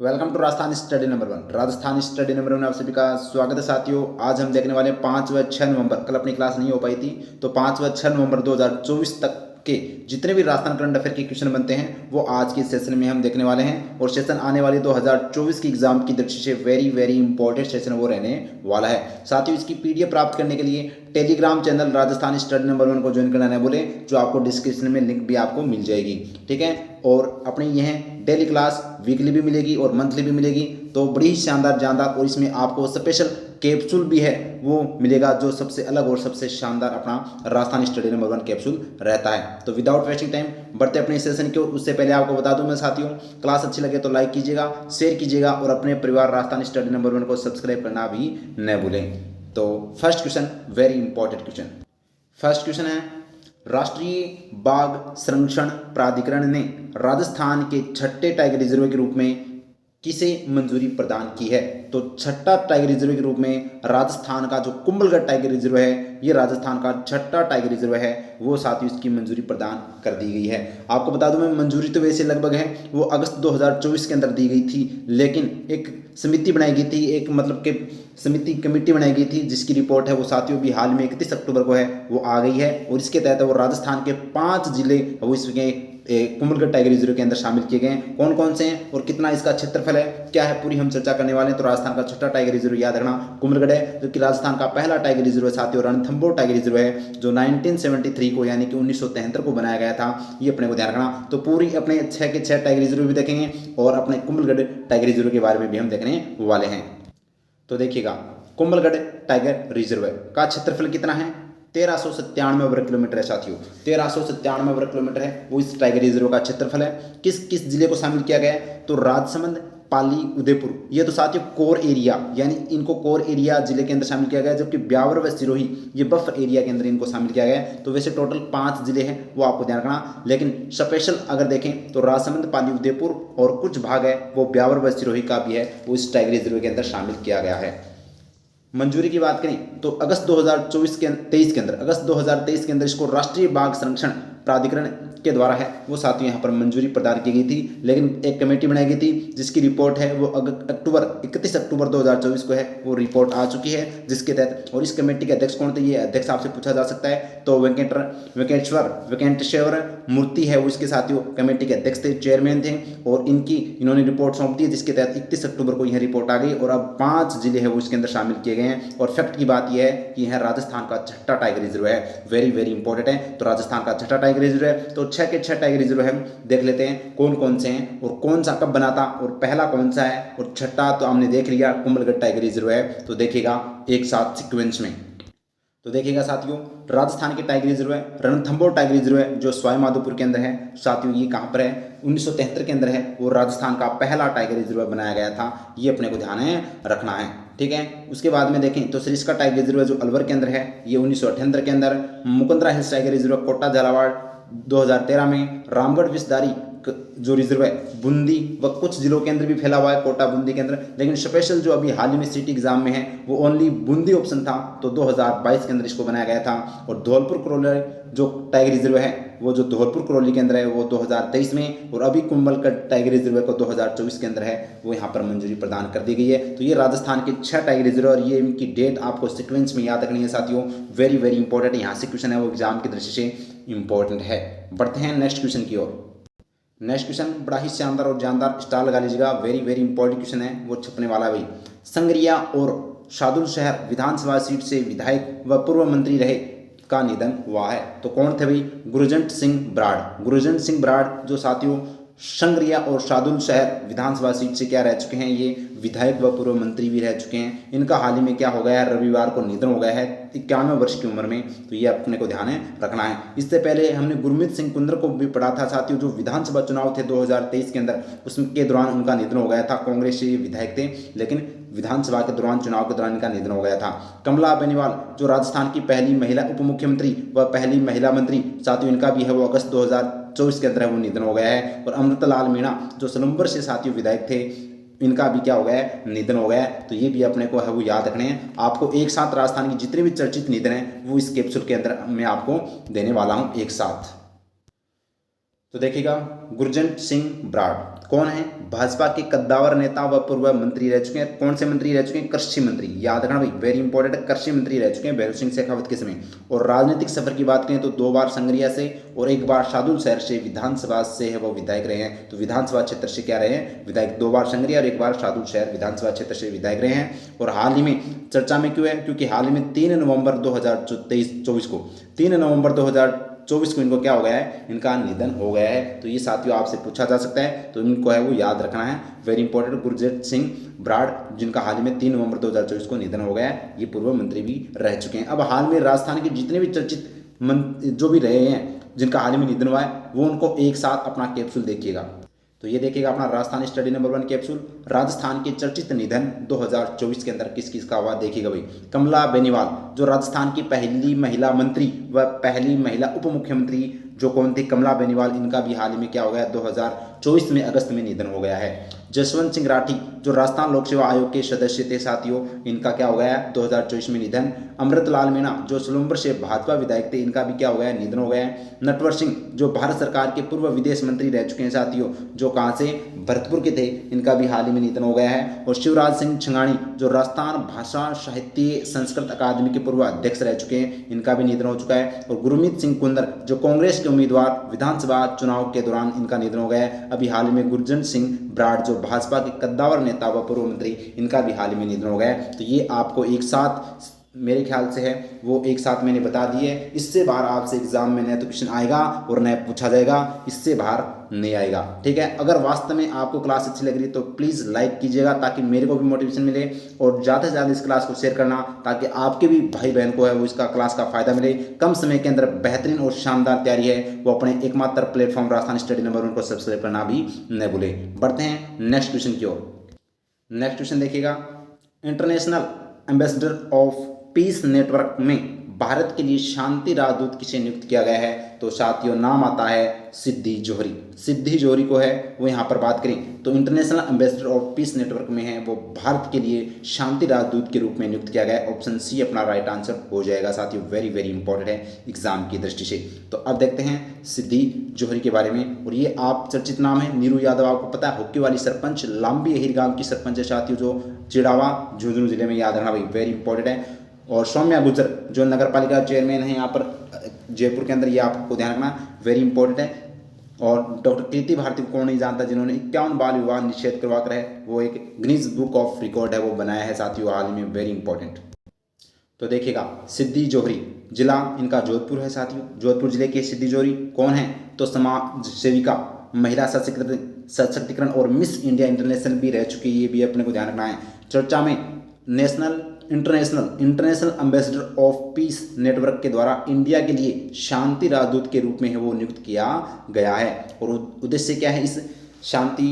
Welcome to Rajasthan study number 1। Rajasthan study number 1 में आप सभी का स्वागत है साथियों। आज हम देखने वाले 5 व 6 नवंबर, कल अपनी क्लास नहीं हो पाई थी, तो 5 व 6 नवंबर 2024 तक के जितने भी राजस्थान करंट अफेयर के क्वेश्चन बनते हैं वो आज के सेशन में हम देखने वाले हैं। और सेशन आने वाली 2024 की एग्जाम की दृष्टि से वेरी वेरी इंपॉर्टेंट सेशन वो रहने वाला है। साथियों, इसकी पीडीएफ प्राप्त करने के लिए Telegram channel Rajasthan study number 1 को ज्वाइन करना है बोले, जो आपको डिस्क्रिप्शन में लिंक भी आपको मिल जाएगी। ठीक है, और अपनी यह डेली क्लास वीकली भी मिलेगी और मंथली भी मिलेगी, तो बड़ी ही शानदार जानदार, और इसमें आपको स्पेशल कैप्सूल भी है वो मिलेगा, जो सबसे अलग और सबसे शानदार अपना राजस्थान स्टडी नंबर 1 कैप्सूल रहता है। तो विदाउट वेस्टिंग टाइम बढ़ते अपने सेशन की ओर। उससे पहले आपको बता दूं मैं साथियों, क्लास अच्छी लगे तो लाइक कीजिएगा, शेयर कीजिएगा और अपने परिवार राजस्थान स्टडी नंबर 1 को सब्सक्राइब करना भी न भूलें। तो first question, very important question. First question है, राष्ट्रीय बाघ संरक्षण प्राधिकरण ने राजस्थान के छठे टाइगर रिजर्व के रूप में किसे मंजूरी प्रदान की है? तो छठा टाइगर रिजर्व के रूप में राजस्थान का जो कुंभलगढ़ टाइगर रिजर्व है, ये राजस्थान का छठा टाइगर रिजर्व है, वो साथियों इसकी मंजूरी प्रदान कर दी गई है। आपको बता दूं मैं, मंजूरी तो वैसे लगभग है वो अगस्त 2024 के अंदर दी गई थी, लेकिन एक समिति बनाई गई थी, एक मतलब कि समिति कमेटी बनाई गई थी, जिसकी रिपोर्ट है वो साथियों भी हाल में 31 अक्टूबर को है वो आ गई है। और इसके तहत वो राजस्थान के 5 जिले वो इसके कुंभलगढ़ टाइगर रिजर्व के अंदर शामिल किए गए हैं। कौन कौन से हैं और कितना इसका क्षेत्रफल है, क्या है, पूरी हम चर्चा करने वाले हैं। तो राजस्थान का छठा टाइगर रिजर्व याद रखना कुंभलगढ़ है, जो कि राजस्थान का पहला टाइगर रिजर्व है साथियों रणथंभौर टाइगर रिजर्व है, जो 1973 को यानी कि 1973 को बनाया गया था। ये अपने को ध्यान रखना। तो पूरी अपने 6 के 6 टाइगर रिजर्व भी देखेंगे और अपने कुंभलगढ़ टाइगर रिजर्व के बारे में भी हम देखने वाले हैं। तो देखिएगा, कुंभलगढ़ टाइगर रिजर्व का क्षेत्रफल कितना है? 1397 वर्ग किलोमीटर है साथियों। 1397 वर्ग किलोमीटर है वो इस टाइगर रिजर्व का क्षेत्रफल है। किस किस जिले को शामिल किया गया है? तो राजसमंद, पाली, उदयपुर, ये तो साथियों कोर एरिया, यानी इनको कोर एरिया जिले के अंदर शामिल किया गया है। जबकि ब्यावर व सिरोही ये बफर एरिया के अंदर इनको शामिल किया गया है। तो वैसे टोटल 5 जिले हैं वो आपको ध्यान रखना, लेकिन स्पेशल अगर देखें तो राजसमंद, पाली, उदयपुर और कुछ भाग है वो ब्यावर व सिरोही का भी है, वो इस टाइगर रिजर्व के अंदर शामिल किया गया है। मंजूरी की बात करें तो अगस्त 2023 के अंदर इसको राष्ट्रीय बाघ संरक्षण प्राधिकरण के द्वारा है वो साथियों यहाँ पर मंजूरी प्रदान की गई थी। लेकिन एक कमेटी बनाई गई थी जिसकी रिपोर्ट है वो 31 अक्टूबर 2024 को है वो रिपोर्ट आ चुकी है, जिसके तहत। और इस कमेटी के अध्यक्ष कौन थे, ये अध्यक्ष आपसे पूछा जा सकता है। तो वेंकटेश्वर मूर्ति है वो इसके साथियों कमेटी के अध्यक्ष थे, चेयरमैन थे, और इन्होंने रिपोर्ट सौंप दी, जिसके तहत 31 अक्टूबर को यह रिपोर्ट आ गई। और अब 5 जिले हैं वो इसके अंदर शामिल किए गए हैं। और फैक्ट की बात यह है कि यह राजस्थान का छठा टाइगर रिजर्व है, वेरी वेरी इंपॉर्टेंट है। तो राजस्थान का छठा टाइगर रिजर्व है। तो 6 के 6 टाइगर रिजर्व हम देख लेते हैं कौन कौन से हैं और कौन सा कब बना था और पहला कौन सा है, और छठा तो हमने देख लिया कुंभलगढ़ टाइगर रिजर्व है। तो देखिएगा एक साथ सीक्वेंस में। तो देखिएगा साथियों, राजस्थान के टाइगर रिजर्व है रणथंभौर टाइगर रिजर्व है, जो सवाई माधोपुर के अंदर है साथियों। ये कहाँ पर है? 1973 के अंदर है। वो राजस्थान का पहला टाइगर रिजर्व बनाया गया था, ये अपने को ध्यान रखना है। ठीक है, उसके बाद में देखें तो सरिस्का टाइगर रिजर्व जो अलवर के अंदर है, ये 1978 के अंदर। Mukundra hills tiger reserve Kota Jhalawar 2013 में। रामगढ़ विषधारी जो रिजर्व है बूंदी व कुछ जिलों के अंदर भी फैला हुआ है, कोटा बूंदी के अंदर, लेकिन स्पेशल जो अभी हाल ही में सिटी एग्जाम में है वो ओनली बूंदी ऑप्शन था, तो 2022 के अंदर इसको बनाया गया था। और धौलपुर करौली जो टाइगर रिजर्व है वो जो धौलपुर करौली के अंदर है वो 2023 में। और अभी कुंभलगढ़ टाइगर रिजर्व को 2024 के अंदर है वो यहाँ पर मंजूरी प्रदान कर दी गई है। तो ये राजस्थान के 6 टाइगर रिजर्व, और ये इनकी डेट आपको सिक्वेंस में याद रखनी है साथियों, वेरी वेरी इंपॉर्टेंट है। यहाँ से क्वेश्चन है वो एग्जाम की दृष्टि से इंपॉर्टेंट है। बढ़ते हैं नेक्स्ट क्वेश्चन की ओर। नेक्स्ट क्वेश्चन बड़ा ही शानदार और जानदार, स्टार लगा लीजिएगा, वेरी वेरी इंपॉर्टेंट क्वेश्चन है, वो छपने वाला भाई। संगरिया और शादुल शहर विधानसभा सीट से विधायक व पूर्व मंत्री रहे का निधन हुआ है। तो कौन थे भाई? गुरजंट सिंह बराड़। गुरजंट सिंह बराड़ जो साथियों संगरिया और शादुल शहर विधानसभा सीट से क्या रह चुके हैं, ये विधायक व पूर्व मंत्री भी रह चुके हैं। इनका हाल ही में क्या हो गया है, रविवार को निधन हो गया है 91 वर्ष की उम्र में। तो ये अपने को ध्यान रखना है। इससे पहले हमने गुरमीत सिंह कुंद्र को भी पढ़ा था साथियों, जो विधानसभा चुनाव थे 2023 के अंदर, उसके दौरान उनका निधन हो गया था। कांग्रेस से विधायक थे, लेकिन विधानसभा के दौरान चुनाव के दौरान इनका निधन हो गया था। कमला बेनीवाल जो राजस्थान की पहली महिला उप मुख्यमंत्री व पहली महिला मंत्री साथियों, इनका भी है वो अगस्त 2024 के अंदर है वो निधन हो गया है। और अमृतलाल मीणा जो सलम्बर से साथियों विधायक थे, इनका भी क्या हो गया है, निधन हो गया है। तो ये भी अपने को है वो याद रखने हैं। आपको एक साथ राजस्थान की जितने भी चर्चित निधन हैं वो इस कैप्सूल के अंदर मैं आपको देने वाला हूं एक साथ। तो देखिएगा, गुरजंट सिंह बराड़ कौन है? भाजपा के कद्दावर नेता व पूर्व मंत्री रह चुके हैं। कौन से मंत्री रह चुके हैं? कृषि मंत्री। याद रखना भाई, वेरी इंपॉर्टेंट है, कृषि मंत्री रह चुके हैं भैरों सिंह शेखावत के समय। और राजनीतिक सफर की बात करें तो 2 बार संगरिया से और 1 बार शादुल शहर से विधानसभा से है वो विधायक रहे हैं। तो विधानसभा क्षेत्र से क्या रहे हैं? विधायक। 2 बार संगरिया और 1 बार शादुल शहर विधानसभा क्षेत्र से विधायक रहे हैं। और हाल ही में चर्चा में क्यों है? क्योंकि हाल ही में 3 नवंबर 2024 को 3 नवंबर 2024 को इनको क्या हो गया है? इनका निधन हो गया है। तो ये साथियों आपसे पूछा जा सकता है, तो इनको है वो याद रखना है, वेरी इंपॉर्टेंट। गुरजीत सिंह ब्राड़, जिनका हाल ही में 3 नवंबर 2024 को निधन हो गया है, ये पूर्व मंत्री भी रह चुके हैं। अब हाल में राजस्थान के जितने भी चर्चित जो भी रहे हैं, जिनका हाल ही में निधन हुआ है, वो उनको एक साथ अपना कैप्सूल देखिएगा। तो ये देखिएगा अपना Rajasthan study number 1 capsule, Rajasthan के चर्चित निधन 2024 के अंदर किस किस का हुआ देखिएगा भाई। कमला बेनीवाल, जो राजस्थान की पहली महिला मंत्री व पहली महिला उप मुख्यमंत्री जो कौन थी? कमला बेनीवाल, इनका भी हाल ही में क्या हो गया? 2024 में अगस्त में निधन हो गया है। जसवंत सिंह राठी, जो राजस्थान लोक सेवा आयोग के सदस्य थे साथियों, इनका क्या हो गया? 2024 में निधन। अमृतलाल मीणा, जो सोलंबर से भाजपा विधायक थे, इनका भी क्या हो गया? निधन हो गया है। नटवर सिंह, जो भारत सरकार के पूर्व विदेश मंत्री रह चुके हैं साथियों, जो कहाँ से? भरतपुर के थे, इनका भी हाल ही में निधन हो गया है। और शिवराज सिंह छंगाणी, जो राजस्थान भाषा साहित्य संस्कृत अकादमी के पूर्व अध्यक्ष रह चुके हैं, इनका भी निधन हो चुका है। और गुरमीत सिंह कुंदर, जो कांग्रेस के उम्मीदवार विधानसभा चुनाव के दौरान इनका निधन हो गया है। अभी हाल ही में गुरजंत सिंह ब्राड़, जो भाजपा के कद्दावर नेता व पूर्व मंत्री, इनका भी हाल ही में निधन हो गया है। तो ये आपको एक साथ मेरे ख्याल से है वो एक साथ मैंने बता दिए। इससे बाहर आपसे एग्जाम में नया तो क्वेश्चन आएगा और नया पूछा जाएगा, इससे बाहर नहीं आएगा। ठीक है, अगर वास्तव में आपको क्लास अच्छी लग रही है तो प्लीज़ लाइक कीजिएगा ताकि मेरे को भी मोटिवेशन मिले, और ज़्यादा से ज़्यादा इस क्लास को शेयर करना ताकि आपके भी भाई बहन को है वो इसका क्लास का फायदा मिले। कम समय के अंदर बेहतरीन और शानदार तैयारी है, वो अपने एकमात्र प्लेटफॉर्म राजस्थान स्टडी नंबर 1 को सब्सक्राइब करना भी न भूले। बढ़ते हैं नेक्स्ट क्वेश्चन की ओर। नेक्स्ट क्वेश्चन देखिएगा, international ambassador of peace network में भारत के लिए शांति राजदूत किसे नियुक्त किया गया है? तो साथियों नाम आता है सिद्धि जोहरी। सिद्धि जोहरी को है वो यहाँ पर बात करें तो international ambassador of peace network में है वो भारत के लिए शांति राजदूत के रूप में नियुक्त किया गया है। ऑप्शन सी अपना राइट आंसर हो जाएगा साथियों, वेरी वेरी इंपॉर्टेंट है एग्जाम की दृष्टि से। तो अब देखते हैं सिद्धि जोहरी के बारे में, और ये आप चर्चित नाम है। नीरू यादव आपको पता है, हॉकी वाली सरपंच, लांबी अहिर गांव की सरपंच है साथियों, जो चिड़ावा झुंझुनू जिले में, याद रखना भाई, वेरी इंपॉर्टेंट है। और सौम्या गुर्जर, जो नगर पालिका चेयरमैन है यहाँ पर जयपुर के अंदर, ये आपको ध्यान रखना, वेरी इंपॉर्टेंट है। और डॉक्टर कीर्ति भारती को कौन नहीं जानता, जिन्होंने 51 बाल विवाह निषेध करवा कर है वो एक गिनीज बुक ऑफ रिकॉर्ड है वो बनाया है साथियों हाल ही में, वेरी इंपॉर्टेंट। तो देखिएगा सिद्धि जोहरी, जिला इनका जोधपुर है साथियों, जोधपुर जिले के सिद्धि जोहरी कौन है? तो समाज सेविका, महिला सशक्तिकरण और मिस इंडिया इंटरनेशनल भी रह चुकी है, ये भी अपने को ध्यान रखना है। चर्चा में international ambassador of peace network के द्वारा इंडिया के लिए शांति राजदूत के रूप में है वो नियुक्त किया गया है। और उद्देश्य क्या है इस शांति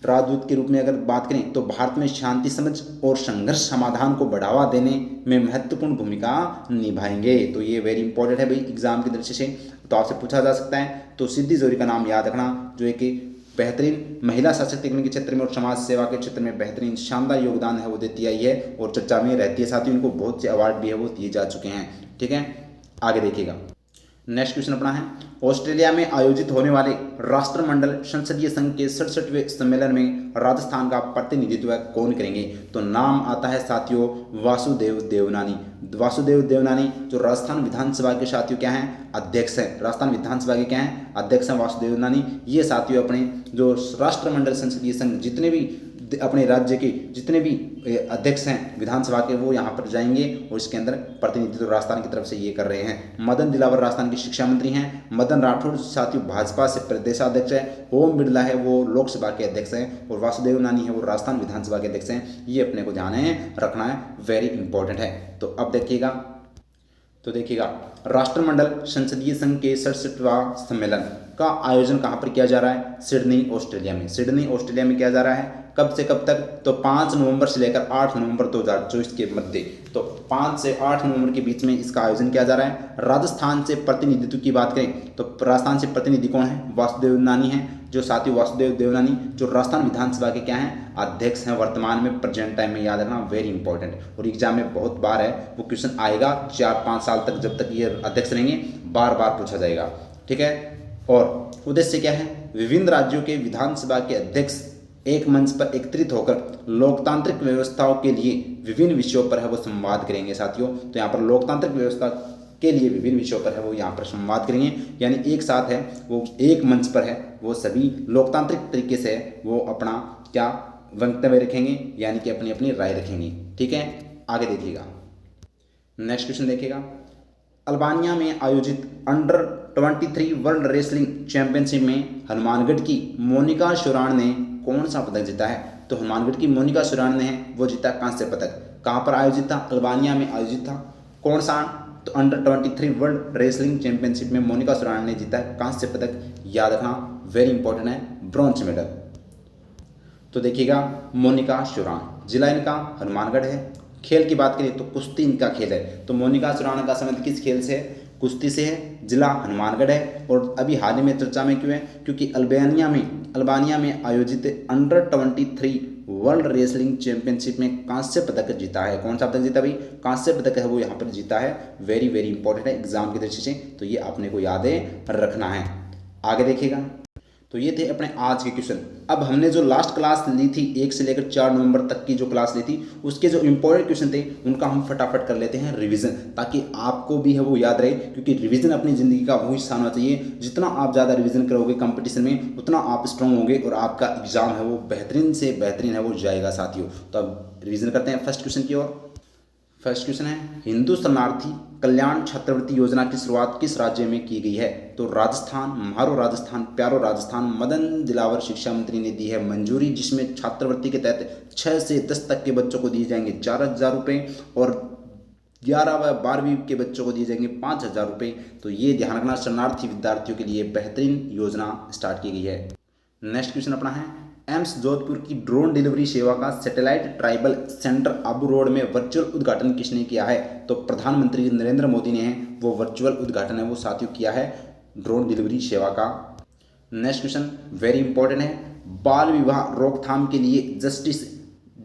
राजदूत के रूप में अगर बात करें तो भारत में शांति समझ और संघर्ष समाधान को बढ़ावा देने में महत्वपूर्ण भूमिका निभाएंगे। तो ये वेरी इंपॉर्टेंट है भाई एग्जाम की दृष्टि से, तो आपसे पूछा जा सकता है। तो सिद्धि जोहरी का नाम याद रखना, जो एक बेहतरीन महिला सशक्तिकरण के क्षेत्र में और समाज सेवा के क्षेत्र में बेहतरीन शानदार योगदान है वो देती आई है और चर्चा में रहती है साथियों। इनको बहुत से अवार्ड भी है वो दिए जा चुके हैं। ठीक है, आगे देखिएगा। नेक्स्ट क्वेश्चन अपना है, ऑस्ट्रेलिया में आयोजित होने वाले राष्ट्रमंडल संसदीय संघ के 67वें सम्मेलन में राजस्थान का प्रतिनिधित्व कौन करेंगे? तो नाम आता है साथियों वासुदेव देवनानी। वासुदेव देवनानी जो राजस्थान विधानसभा के साथियों क्या हैं? अध्यक्ष हैं। राजस्थान विधानसभा के क्या हैं? अध्यक्ष हैं वासुदेव देवनानी। ये साथियों अपने जो राष्ट्रमंडल संसदीय संघ जितने भी अपने राज्य के जितने भी अध्यक्ष हैं विधानसभा के वो यहाँ पर जाएंगे और इसके अंदर प्रतिनिधित्व तो राजस्थान की तरफ से ये कर रहे हैं। मदन दिलावर राजस्थान के शिक्षा मंत्री हैं। मदन राठौड़ साथियों भाजपा से प्रदेशाध्यक्ष है। ओम बिरला है वो लोकसभा के अध्यक्ष हैं और वासुदेव नानी है वो राजस्थान विधानसभा के अध्यक्ष हैं। ये अपने को ध्यान रखना है, वेरी इंपॉर्टेंट है। तो अब देखिएगा, तो देखिएगा राष्ट्रमंडल संसदीय संघ के 67वां सम्मेलन का आयोजन कहाँ पर किया जा रहा है? सिडनी ऑस्ट्रेलिया में। सिडनी ऑस्ट्रेलिया में किया जा रहा है। कब से कब तक? तो 5 नवंबर से लेकर 8 नवंबर 2024 के मध्य, तो 5 से 8 नवंबर के बीच में इसका आयोजन किया जा रहा है। राजस्थान से प्रतिनिधित्व की बात करें तो राजस्थान से प्रतिनिधि कौन है? वासुदेव नानी है, जो साथी वासुदेव देवनानी जो राजस्थान विधानसभा के क्या हैं? अध्यक्ष हैं वर्तमान में, प्रेजेंट टाइम में, याद रखना, वेरी इंपॉर्टेंट। और एग्जाम में बहुत बार है वो क्वेश्चन आएगा 4-5 साल तक, जब तक ये अध्यक्ष रहेंगे बार बार पूछा जाएगा। ठीक है, और उद्देश्य क्या है? विभिन्न राज्यों के विधानसभा के अध्यक्ष एक मंच पर एकत्रित होकर लोकतांत्रिक व्यवस्थाओं के लिए विभिन्न विषयों पर है वो संवाद करेंगे साथियों। तो यहाँ पर लोकतांत्रिक व्यवस्था के लिए विभिन्न विषयों पर है वो यहाँ पर संवाद करेंगे, यानी एक साथ है वो एक मंच पर है वो सभी लोकतांत्रिक तरीके से वो अपना क्या वक्तव्य रखेंगे, यानी कि अपनी अपनी राय रखेंगे। ठीक है, आगे देखिएगा। नेक्स्ट क्वेश्चन देखिएगा। अल्बानिया में आयोजित अंडर 23 वर्ल्ड रेसलिंग चैंपियनशिप में हनुमानगढ़ की मोनिका शुराण ने कौन सा पदक जीता है? तो हनुमानगढ़ की मोनिका शुराण ने वो जीता कांस्य पदक। कहाँ पर आयोजित था? अल्बानिया में आयोजित था। कौन सा? तो अंडर 23 वर्ल्ड रेसलिंग चैंपियनशिप में मोनिका शुराण ने जीता कांस्य पदक। याद रखना, वेरी इंपॉर्टेंट है, ब्रॉन्ज मेडल। तो देखिएगा, मोनिका शुराण, जिला इनका हनुमानगढ़ है। खेल की बात करें तो कुश्ती इनका खेल है। तो मोनिका शुराण का संबंध किस खेल से है? कुश्ती से है। जिला हनुमानगढ़ है। और अभी हाल ही में चर्चा में क्यों है? क्योंकि अल्बानिया में आयोजित अंडर 23 वर्ल्ड रेसलिंग चैंपियनशिप में कांस्य पदक जीता है। कौन सा पदक जीता भाई? कांस्य पदक है वो यहाँ पर जीता है। वेरी वेरी इंपॉर्टेंट है एग्जाम की दृष्टि से, तो ये आपने को याद रखना है। आगे देखिएगा। तो ये थे अपने आज के क्वेश्चन। अब हमने जो लास्ट क्लास ली थी 1 से लेकर 4 नवंबर तक की जो क्लास ली थी, उसके जो इंपॉर्टेंट क्वेश्चन थे उनका हम फटाफट कर लेते हैं रिवीजन, ताकि आपको भी है वो याद रहे। क्योंकि रिवीजन अपनी ज़िंदगी का वो हिस्सा होना चाहिए। जितना आप ज़्यादा रिवीजन करोगे कंपटीशन में, उतना आप स्ट्रॉन्ग होंगे और आपका एग्जाम है वो बेहतरीन से बेहतरीन है वो जाएगा साथियों। तो अब रिवीजन करते हैं फर्स्ट क्वेश्चन की ओर। फर्स्ट क्वेश्चन है, हिंदू शरणार्थी कल्याण छात्रवृत्ति योजना की शुरुआत किस राज्य में की गई है? तो राजस्थान, म्हारो राजस्थान, प्यारो राजस्थान, मदन दिलावर शिक्षा मंत्री ने दी है मंजूरी, जिसमें छात्रवृत्ति के तहत 6 से 10 तक के बच्चों को दिए जाएंगे 4,000 रुपये और 11 व 12वीं के बच्चों को दिए जाएंगे 5,000 रुपये। तो ये ध्यान रखना, शरणार्थी विद्यार्थियों के लिए बेहतरीन योजना स्टार्ट की गई है। नेक्स्ट क्वेश्चन अपना है, एम्स जोधपुर की ड्रोन डिलीवरी सेवा का satellite tribal centre Abu road में वर्चुअल उद्घाटन किसने किया है? तो प्रधानमंत्री नरेंद्र मोदी ने वो वर्चुअल उद्घाटन है वो साथियों किया है ड्रोन डिलीवरी सेवा का। नेक्स्ट क्वेश्चन वेरी इंपॉर्टेंट है, बाल विवाह रोकथाम के लिए जस्टिस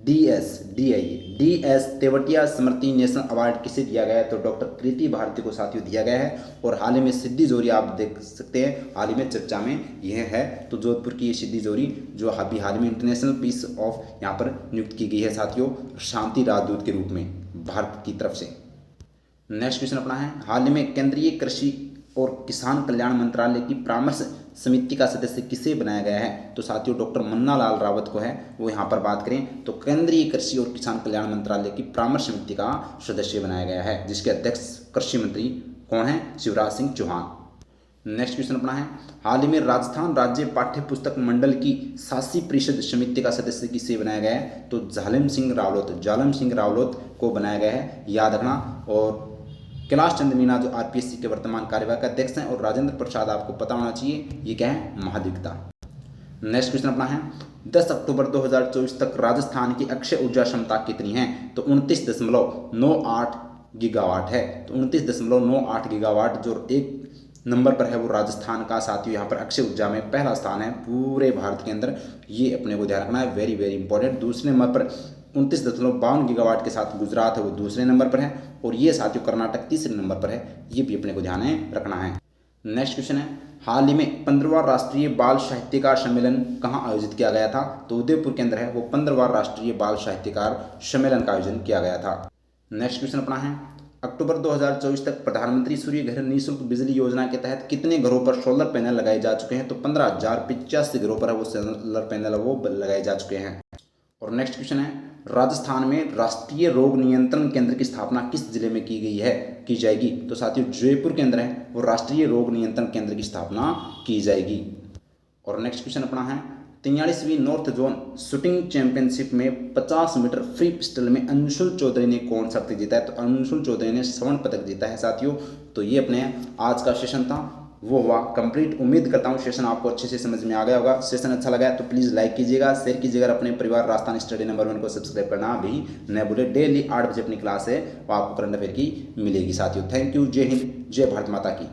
डीएस तेवतिया स्मृति नेशनल अवार्ड किसे दिया गया है? तो डॉक्टर कृति भारती को साथियों दिया गया है। और हाल ही में सिद्धि जोरी आप देख सकते हैं, हाल ही में चर्चा में यह है। तो जोधपुर की ये सिद्धि जोरी जो अभी हाल में इंटरनेशनल पीस ऑफ यहाँ पर नियुक्त की गई है साथियों, शांति राजदूत के रूप में भारत की तरफ से। नेक्स्ट क्वेश्चन अपना है, हाल ही में केंद्रीय कृषि और किसान कल्याण मंत्रालय की परामर्श समिति का सदस्य किसे बनाया गया है? तो साथियों डॉक्टर मन्ना लाल रावत को है वो यहाँ पर बात करें तो केंद्रीय कृषि और किसान कल्याण मंत्रालय की परामर्श समिति का सदस्य बनाया गया है, जिसके अध्यक्ष कृषि मंत्री कौन है? शिवराज सिंह चौहान। नेक्स्ट क्वेश्चन अपना है, हाल ही में राजस्थान राज्य पाठ्य पुस्तक मंडल की शासी परिषद समिति का सदस्य किसे बनाया गया है? तो जालिम सिंह रावलोत को बनाया गया है, याद रखना। और कैलाश चंद्र मीना जो आरपीएससी के वर्तमान कार्यवाहक अध्यक्ष हैं, और राजेंद्र प्रसाद आपको पता होना चाहिए ये क्या है? महाधिवक्ता। नेक्स्ट क्वेश्चन अपना है, 10 अक्टूबर 2024 तक राजस्थान की अक्षय ऊर्जा क्षमता कितनी है? तो 29.98 गीगावाट है। तो 29.98 गीगावाट जो एक नंबर पर है वो राजस्थान का साथियों यहाँ पर अक्षय ऊर्जा में पहला स्थान है पूरे भारत के अंदर। ये अपने को ध्यान रखना है, वेरी वेरी इंपॉर्टेंट। दूसरे नंबर पर 29.52 गीगावाट के साथ गुजरात है वो दूसरे नंबर पर है, और ये साथियों कर्नाटक तीसरे नंबर पर है। ये भी अपने को ध्यान रखना है। नेक्स्ट क्वेश्चन है, हाल ही में 15वां राष्ट्रीय बाल साहित्यकार सम्मेलन कहाँ आयोजित किया गया था? तो उदयपुर के अंदर है वो 15वां राष्ट्रीय बाल साहित्यकार सम्मेलन का आयोजन किया गया था। नेक्स्ट क्वेश्चन अपना है, अक्टूबर 2024 तक प्रधानमंत्री सूर्य घर निःशुल्क बिजली योजना के तहत कितने घरों पर सोलर पैनल लगाए जा चुके हैं? तो 15,085 घरों पर वो सोलर पैनल वो लगाए जा चुके हैं। और नेक्स्ट क्वेश्चन है, राजस्थान में राष्ट्रीय रोग नियंत्रण केंद्र की स्थापना किस जिले में की जाएगी? तो साथियों जयपुर के अंदर है वो राष्ट्रीय रोग नियंत्रण केंद्र की स्थापना की जाएगी। और नेक्स्ट क्वेश्चन अपना है, 43वीं नॉर्थ जोन शूटिंग चैंपियनशिप में 50 मीटर फ्री पिस्टल में अंशुल चौधरी ने कौन सा पदक जीता है? तो अंशुल चौधरी ने स्वर्ण पदक जीता है साथियों। तो ये अपने आज का सेशन था वो हुआ कंप्लीट। उम्मीद करता हूँ सेशन आपको अच्छे से समझ में आ गया होगा। सेशन अच्छा लगा है तो प्लीज़ लाइक कीजिएगा, शेयर कीजिएगा। अपने परिवार राजस्थान स्टडी नंबर 1 को सब्सक्राइब करना भी न भूले। डेली 8 बजे अपनी क्लास है वो आपको करंट अफेयर की मिलेगी साथियों। थैंक यू, जय हिंद, जय भारत माता की।